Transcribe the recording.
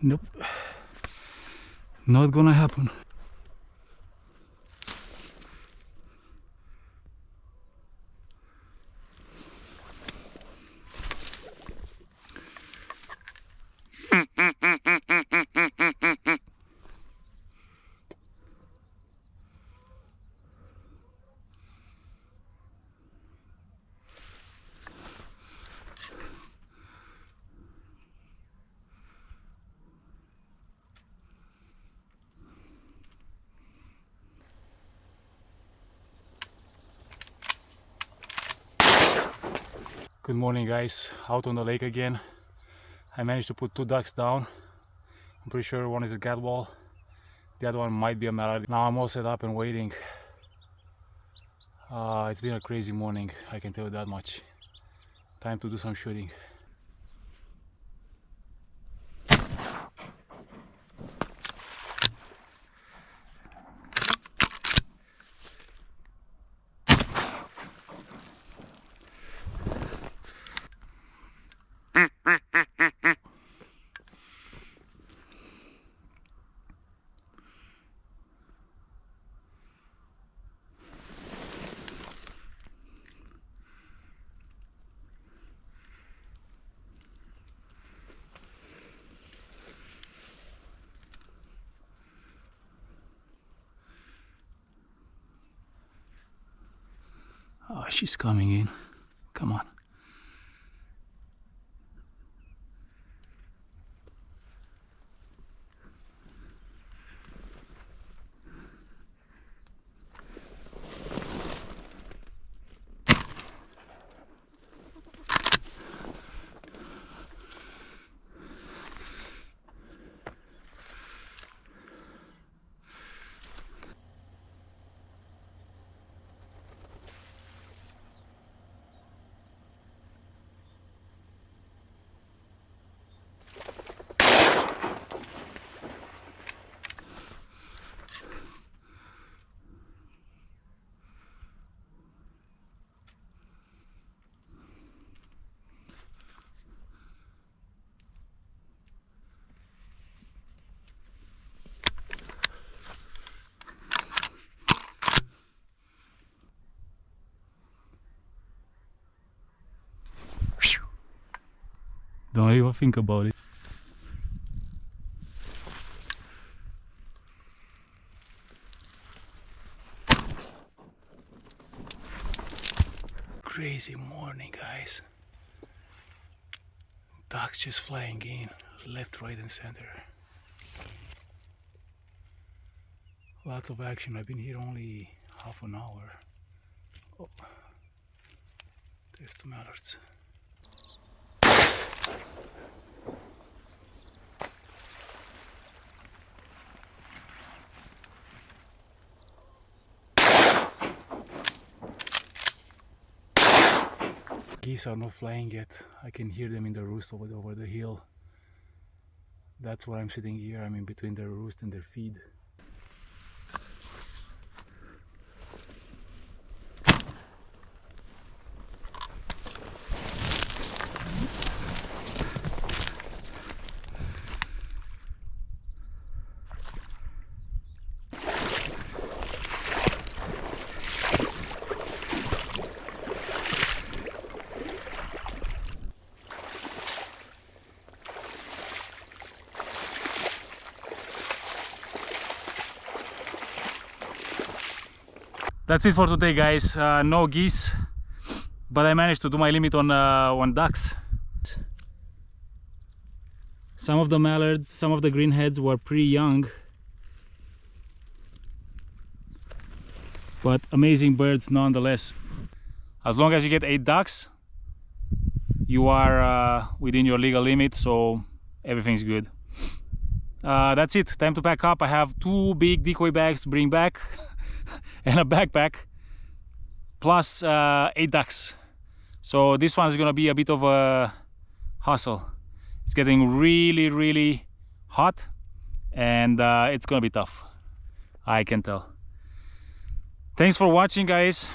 Nope, not gonna happen. Good morning, guys. Out on the lake again. I managed to put 2 ducks down. I'm pretty sure one is a gadwall, the other one might be a mallard. Now I'm all set up and waiting. It's been a crazy morning, I can tell you that much. Time to do some shooting. Oh, she's coming in. Come on. Don't even think about it. Crazy morning, guys. Ducks just flying in, left, right and center. Lots of action. I've been here only half an hour. Oh, there's 2 mallards. Geese are not flying yet. I can hear them in the roost over the hill. That's why I'm sitting here. I'm in between their roost and their feed. That's it for today, guys. No geese, but I managed to do my limit on ducks. Some of the mallards, some of the greenheads were pretty young, but amazing birds nonetheless. As long as you get 8 ducks, you are within your legal limit, so everything's good. That's it. Time to pack up. I have 2 big decoy bags to bring back and a backpack plus 8 ducks. So this one is gonna be a bit of a hustle. It's getting really hot and it's gonna be tough, I can tell. Thanks for watching, guys.